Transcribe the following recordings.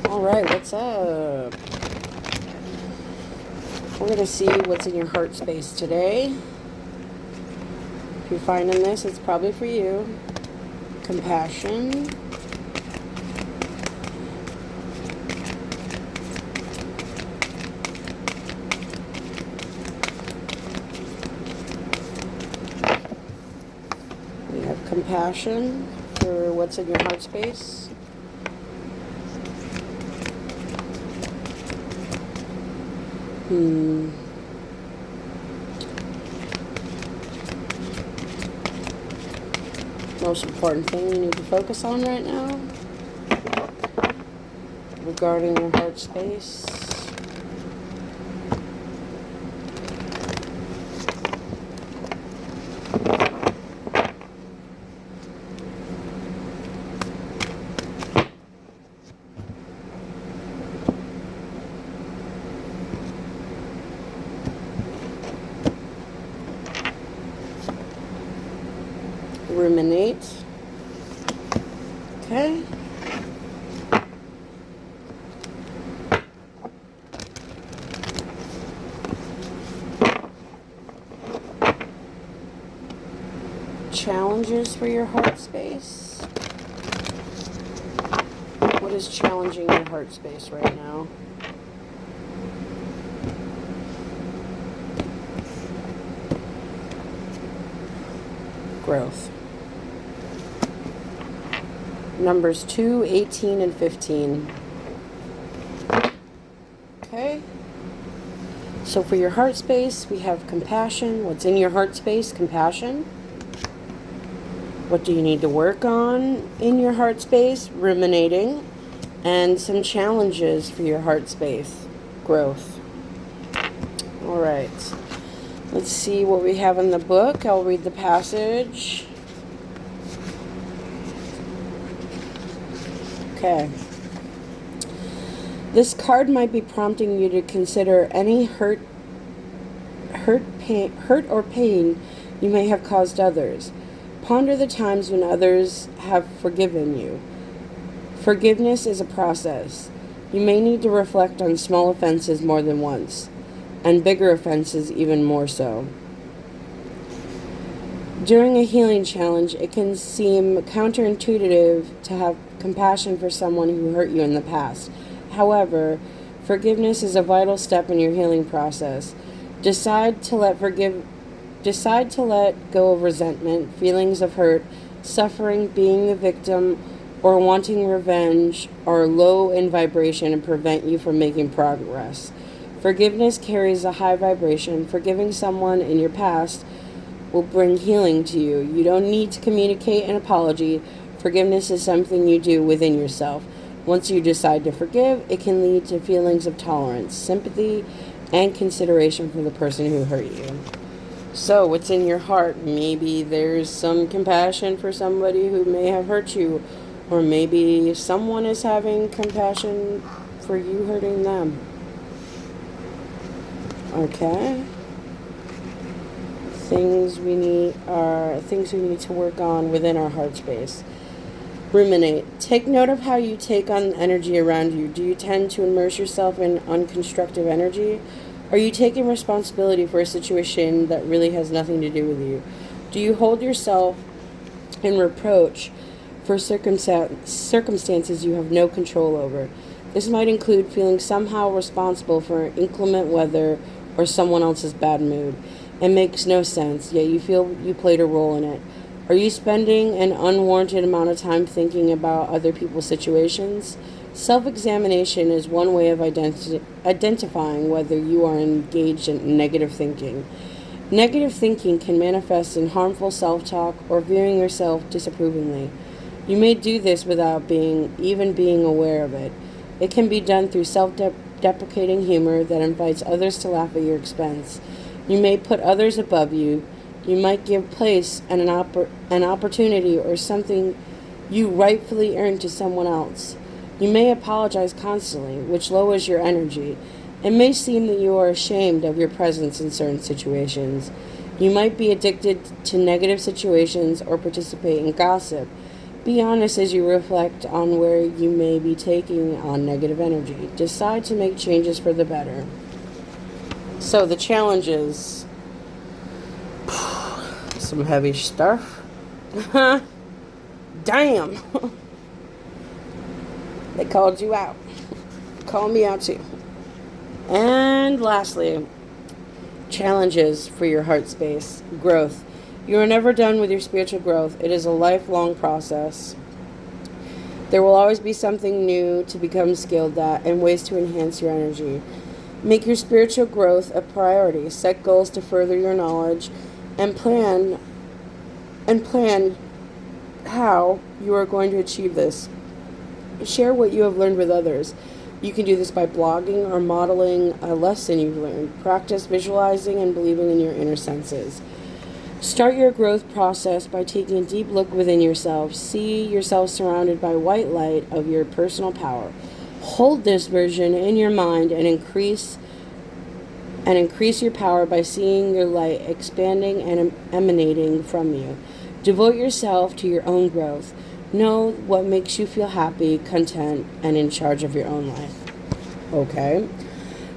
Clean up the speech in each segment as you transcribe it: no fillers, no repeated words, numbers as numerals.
Alright, what's up? We're going to see what's in your heart space today. If you're finding this, it's probably for you. Compassion. We have compassion for what's in your heart space. Most important thing you need to focus on right now regarding your heart space. Ruminate. Okay. Challenges for your heart space. What is challenging your heart space right now? Growth. Numbers 2, 18, and 15. Okay. So for your heart space, we have compassion. What's in your heart space? Compassion. What do you need to work on in your heart space? Ruminating. And some challenges for your heart space. Growth. All right. Let's see what we have in the book. I'll read the passage. Okay. This card might be prompting you to consider any hurt or pain you may have caused others. Ponder the times when others have forgiven you. Forgiveness is a process. You may need to reflect on small offenses more than once, and bigger offenses even more so. During a healing challenge, it can seem counterintuitive to have compassion for someone who hurt you in the past. However, forgiveness is a vital step in your healing process. Decide to let go of resentment, feelings of hurt, suffering, being the victim, or wanting revenge are low in vibration and prevent you from making progress. Forgiveness carries a high vibration. Forgiving someone in your past will bring healing to you. You don't need to communicate an apology. Forgiveness is something you do within yourself. Once you decide to forgive, it can lead to feelings of tolerance, sympathy, and consideration for the person who hurt you. So, what's in your heart? Maybe there's some compassion for somebody who may have hurt you, or maybe someone is having compassion for you hurting them. Okay. Things we need to work on within our heart space. Ruminate. Take note of how you take on energy around you. Do you tend to immerse yourself in unconstructive energy? Are you taking responsibility for a situation that really has nothing to do with you? Do you hold yourself in reproach for circumstances you have no control over? This might include feeling somehow responsible for inclement weather or someone else's bad mood. It makes no sense, yet you feel you played a role in it. Are you spending an unwarranted amount of time thinking about other people's situations? Self-examination is one way of identifying whether you are engaged in negative thinking. Negative thinking can manifest in harmful self-talk or viewing yourself disapprovingly. You may do this without even being aware of it. It can be done through self-deprecating humor that invites others to laugh at your expense. You may put others above you. You might give place and an opportunity or something you rightfully earned to someone else. You may apologize constantly, which lowers your energy. It may seem that you are ashamed of your presence in certain situations. You might be addicted to negative situations or participate in gossip. Be honest as you reflect on where you may be taking on negative energy. Decide to make changes for the better. So the challenges, some heavy stuff. Damn. They called you out. Call me out too. And lastly, challenges for your heart space. Growth. You are never done with your spiritual growth. It is a lifelong process. There will always be something new to become skilled at and ways to enhance your energy. Make your spiritual growth a priority. Set goals to further your knowledge and plan how you are going to achieve this. Share what you have learned with others. You can do this by blogging or modeling a lesson you've learned. Practice visualizing and believing in your inner senses. Start your growth process by taking a deep look within yourself. See yourself surrounded by white light of your personal power. Hold this version in your mind and increase your power by seeing your light expanding and emanating from you. Devote yourself to your own growth. Know what makes you feel happy, content, and in charge of your own life. Okay?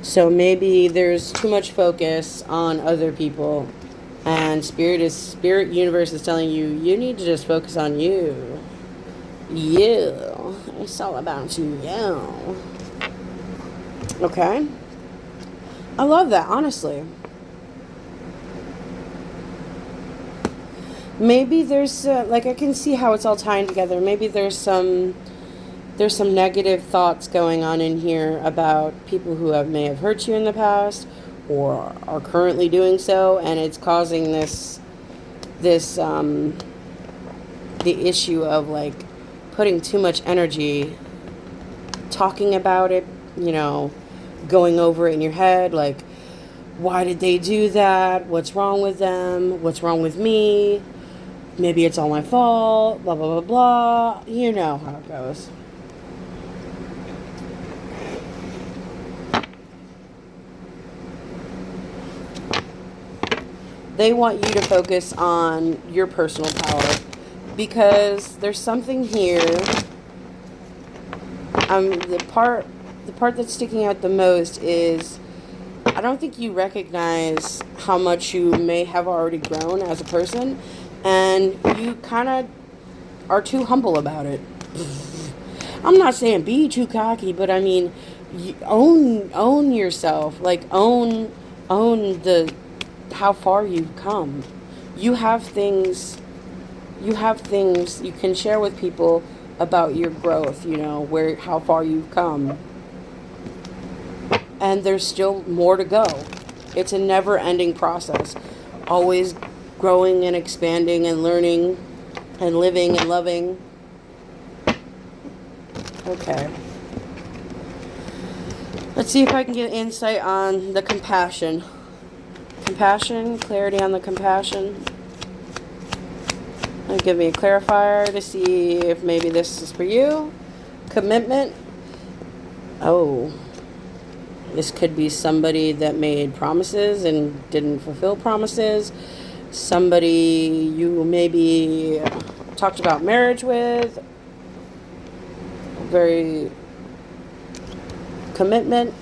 So maybe there's too much focus on other people, and Spirit Universe is telling you, you need to just focus on you. You. It's all about you. Okay? I love that, honestly. Maybe there's, I can see how it's all tying together. Maybe there's some negative thoughts going on in here about people who may have hurt you in the past or are currently doing so, and it's causing the issue of putting too much energy talking about it, going over it in your head, why did they do that? What's wrong with them? What's wrong with me? Maybe it's all my fault, blah, blah, blah, blah. You know how it goes. They want you to focus on your personal power because there's something here. The part that's sticking out the most is I don't think you recognize how much you may have already grown as a person, and you kind of are too humble about it. I'm not saying be too cocky, but I mean, own yourself. Own the how far you've come. You have things you can share with people about your growth, how far you've come. And there's still more to go. It's a never-ending process. Always growing and expanding and learning and living and loving. Okay. Let's see if I can get insight on the compassion. Compassion, clarity on the compassion. And give me a clarifier to see if maybe this is for you. Commitment. Oh. This could be somebody that made promises and didn't fulfill promises. Somebody you maybe talked about marriage with. Very commitment.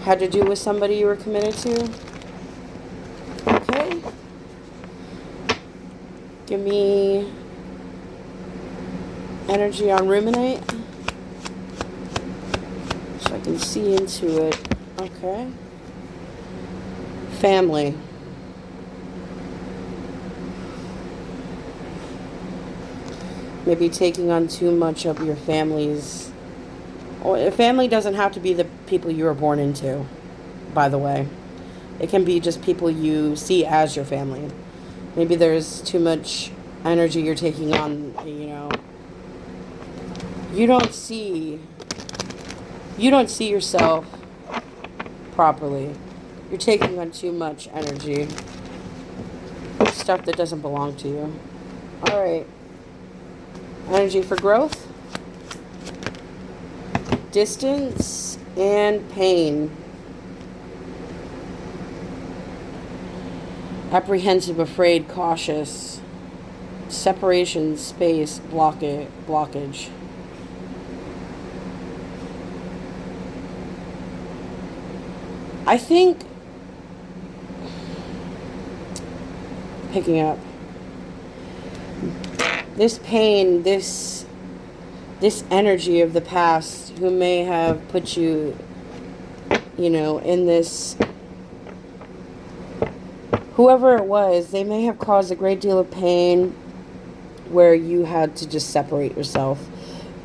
Had to do with somebody you were committed to. Okay. Give me energy on ruminate. So I can see into it. Okay. Family. Maybe taking on too much of your family's. Or family doesn't have to be the people you were born into, by the way. It can be just people you see as your family. Maybe there's too much energy you're taking on, You don't see yourself properly. You're taking on too much energy. Stuff that doesn't belong to you. All right. Energy for growth. Distance and pain. Apprehensive, afraid, cautious. separation, space, blockage. I think picking up this pain, this energy of the past, who may have put you, in this, whoever it was, they may have caused a great deal of pain where you had to just separate yourself,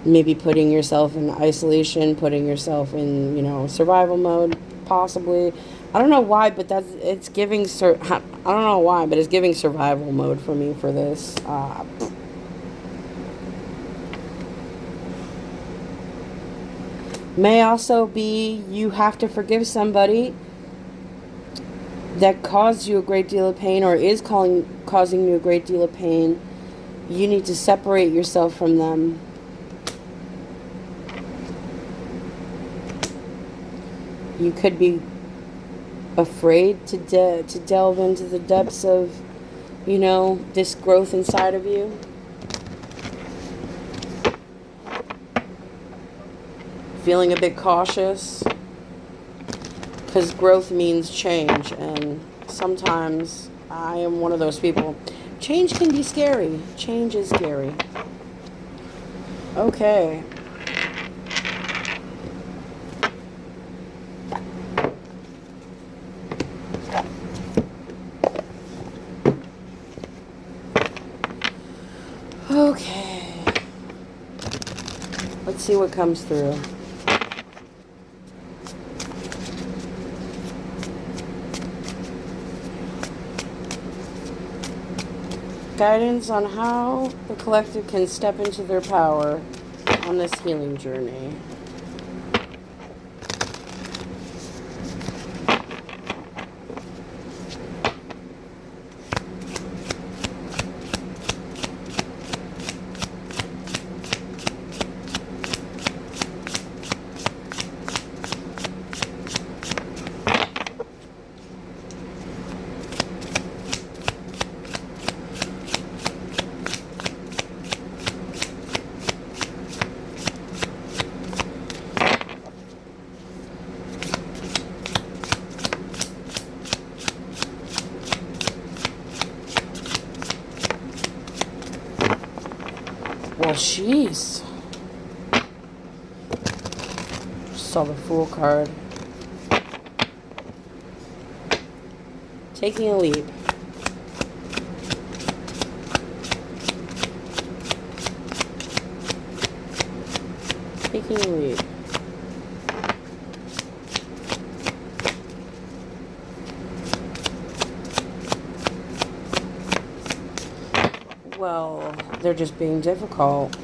maybe putting yourself in isolation, putting yourself in, survival mode, possibly. I don't know why, but it's giving, I don't know why, but it's giving survival mode for me for this. May also be you have to forgive somebody that caused you a great deal of pain or is causing you a great deal of pain. You need to separate yourself from them. You could be afraid to delve into the depths of, this growth inside of you. Feeling a bit cautious, because growth means change, and sometimes I am one of those people. Change can be scary. Change is scary. Okay. Okay. Let's see what comes through. Guidance on how the collective can step into their power on this healing journey. Well, jeez. Saw the Fool card. Taking a leap. Taking a leap. Well, they're just being difficult.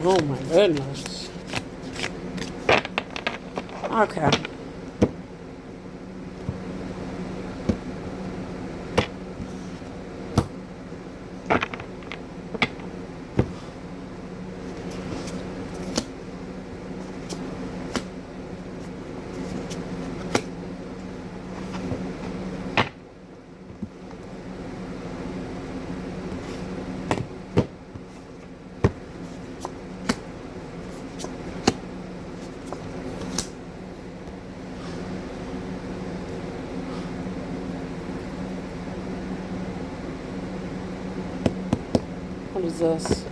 Oh my goodness. Okay. What is this?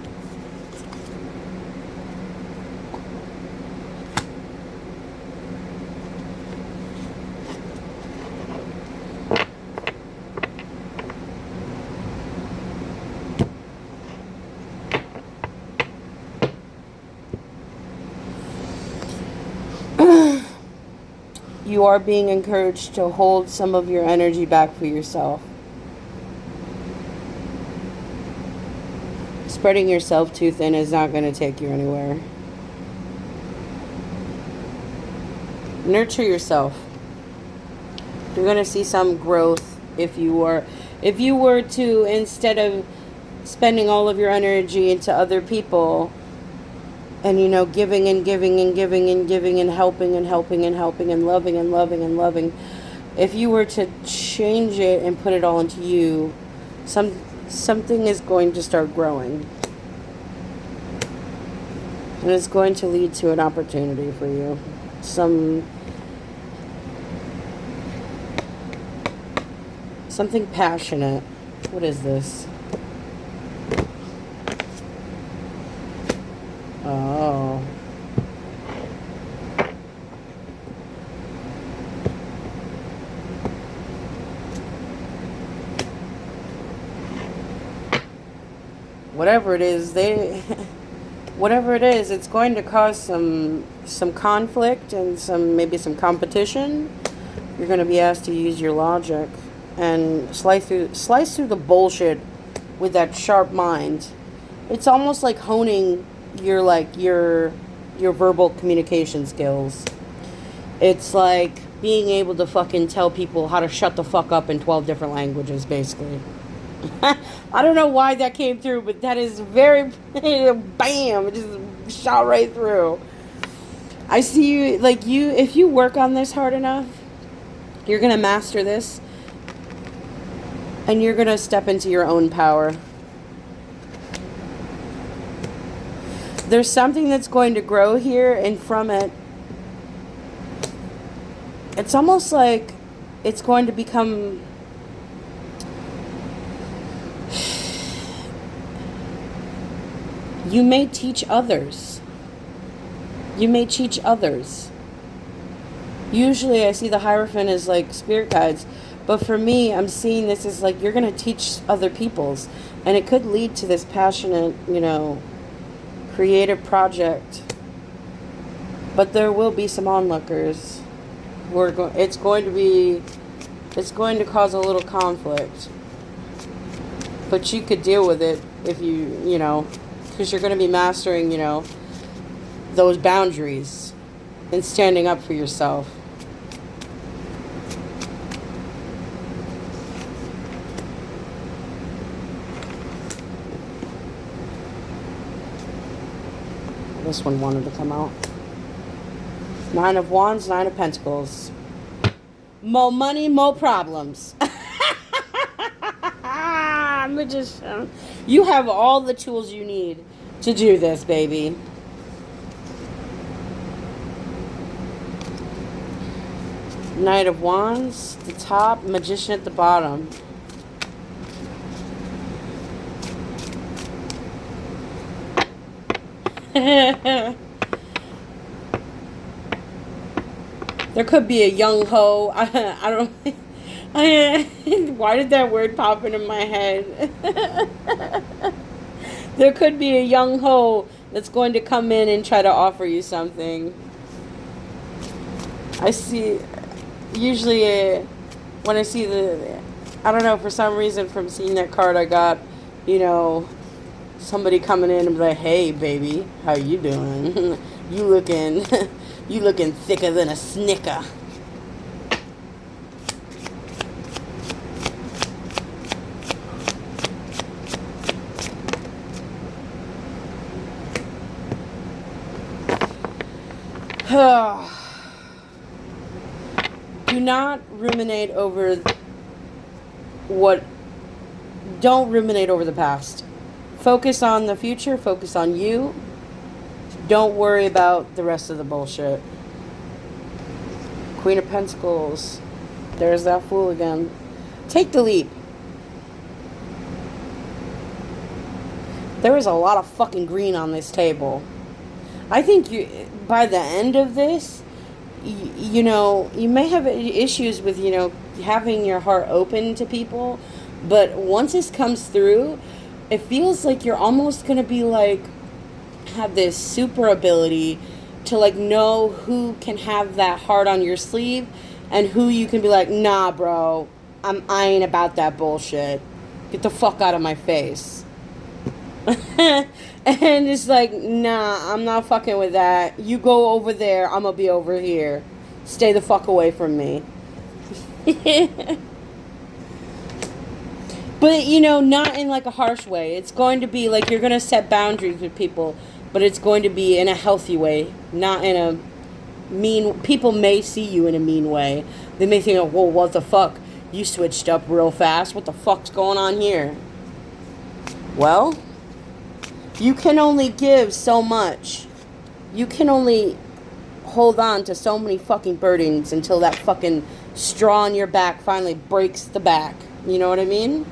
You are being encouraged to hold some of your energy back for yourself. Spreading yourself too thin is not going to take you anywhere. Nurture yourself. You're going to see some growth if you are, If you were to, instead of spending all of your energy into other people, and giving and giving and giving and giving and helping and helping and helping and loving and loving and loving, if you were to change it and put it all into you, something is going to start growing. And it's going to lead to an opportunity for you. Something passionate. What is this? Oh. Whatever it is, it's going to cause some conflict and maybe some competition. You're going to be asked to use your logic and slice through the bullshit with that sharp mind. It's almost like honing your verbal communication skills. It's like being able to fucking tell people how to shut the fuck up in 12 different languages, basically. I don't know why that came through, but that is very bam, it just shot right through. I see you, if you work on this hard enough, you're going to master this, and you're going to step into your own power. There's something that's going to grow here, and from it, it's almost like it's going to become... You may teach others. Usually I see the Hierophant as like spirit guides, but for me, I'm seeing this as like you're going to teach other people's, and it could lead to this passionate, creative project. But there will be some onlookers. It's going to cause a little conflict. But you could deal with it if because you're going to be mastering, those boundaries and standing up for yourself. This one wanted to come out. 9 of Wands, 9 of Pentacles. More money, more problems. Magician. You have all the tools you need to do this, baby. Knight of Wands, the top, Magician at the bottom. There could be a young ho. I don't. Why did that word pop into my head? There could be a young ho that's going to come in and try to offer you something. I see. Usually, when I see I don't know, for some reason, from seeing that card, I got, somebody coming in and be like, "Hey, baby, how you doing? you looking thicker than a Snicker." Do not ruminate over don't ruminate over the past. Focus on the future, focus on you. Don't worry about the rest of the bullshit. Queen of Pentacles. There's that fool again. Take the leap. There is a lot of fucking green on this table. I think by the end of this, you may have issues with, having your heart open to people. But once this comes through, it feels like you're almost going to be have this super ability to know who can have that heart on your sleeve and who you can be like, "Nah, bro, I ain't about that bullshit. Get the fuck out of my face." And it's like, "Nah, I'm not fucking with that. You go over there, I'm gonna be over here. Stay the fuck away from me." But, not in like a harsh way. It's going to be like you're going to set boundaries with people, but it's going to be in a healthy way, not in a mean. People may see you in a mean way. They may think, oh, whoa, what the fuck? You switched up real fast. What the fuck's going on here? Well, you can only give so much. You can only hold on to so many fucking burdens until that fucking straw on your back finally breaks the back. You know what I mean?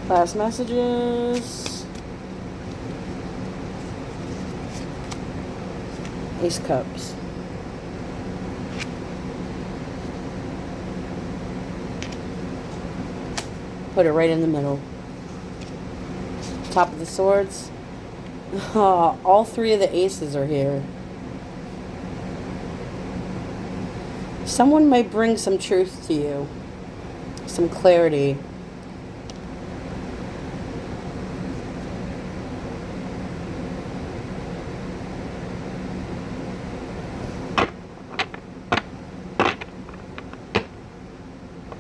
Last messages. Ace Cups. Put it right in the middle. Top of the Swords. Oh, all three of the aces are here. Someone might bring some truth to you. Some clarity.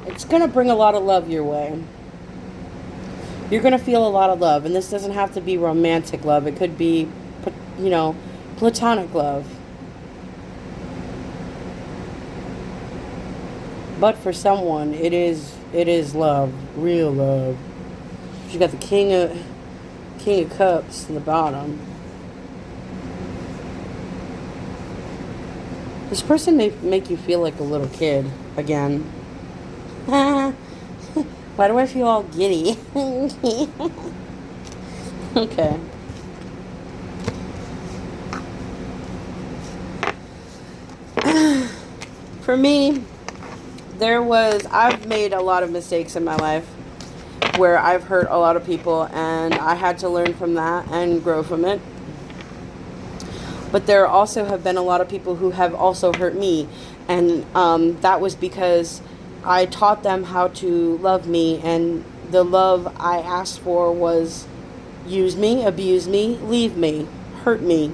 It's going to bring a lot of love your way. You're going to feel a lot of love. And this doesn't have to be romantic love. It could be, platonic love. But for someone, it is love. Real love. You got the King of Cups in the bottom. This person may make you feel like a little kid again. Why do I feel all giddy? Okay. For me, I've made a lot of mistakes in my life where I've hurt a lot of people, and I had to learn from that and grow from it. But there also have been a lot of people who have also hurt me, and that was because I taught them how to love me, and the love I asked for was use me, abuse me, leave me, hurt me.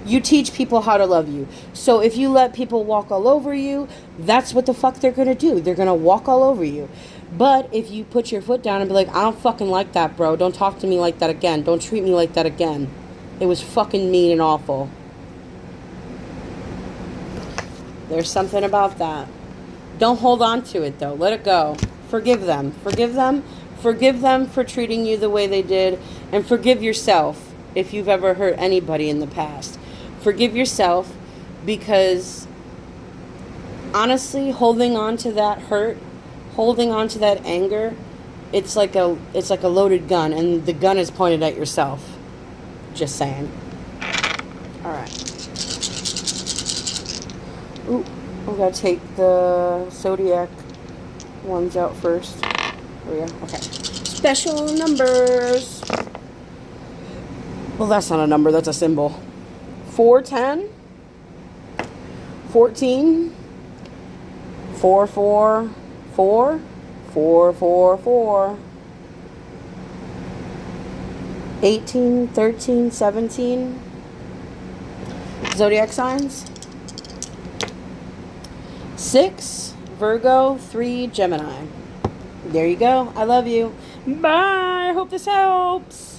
You teach people how to love you. So if you let people walk all over you, that's what the fuck they're going to do. They're going to walk all over you. But if you put your foot down and be like, I don't fucking like that, bro. Don't talk to me like that again. Don't treat me like that again. It was fucking mean and awful. There's something about that. Don't hold on to it, though. Let it go. Forgive them. Forgive them. Forgive them for treating you the way they did. And forgive yourself if you've ever hurt anybody in the past. Forgive yourself, because honestly, holding on to that hurt, holding on to that anger, it's like a loaded gun, and the gun is pointed at yourself. Just saying. All right. Ooh. We gotta take the zodiac ones out first. There we go. Okay. Special numbers. Well, that's not a number. That's a symbol. 410. 14. 444. 444. 18, 13, 17. Zodiac signs. 6, Virgo, 3, Gemini. There you go. I love you. Bye. I hope this helps.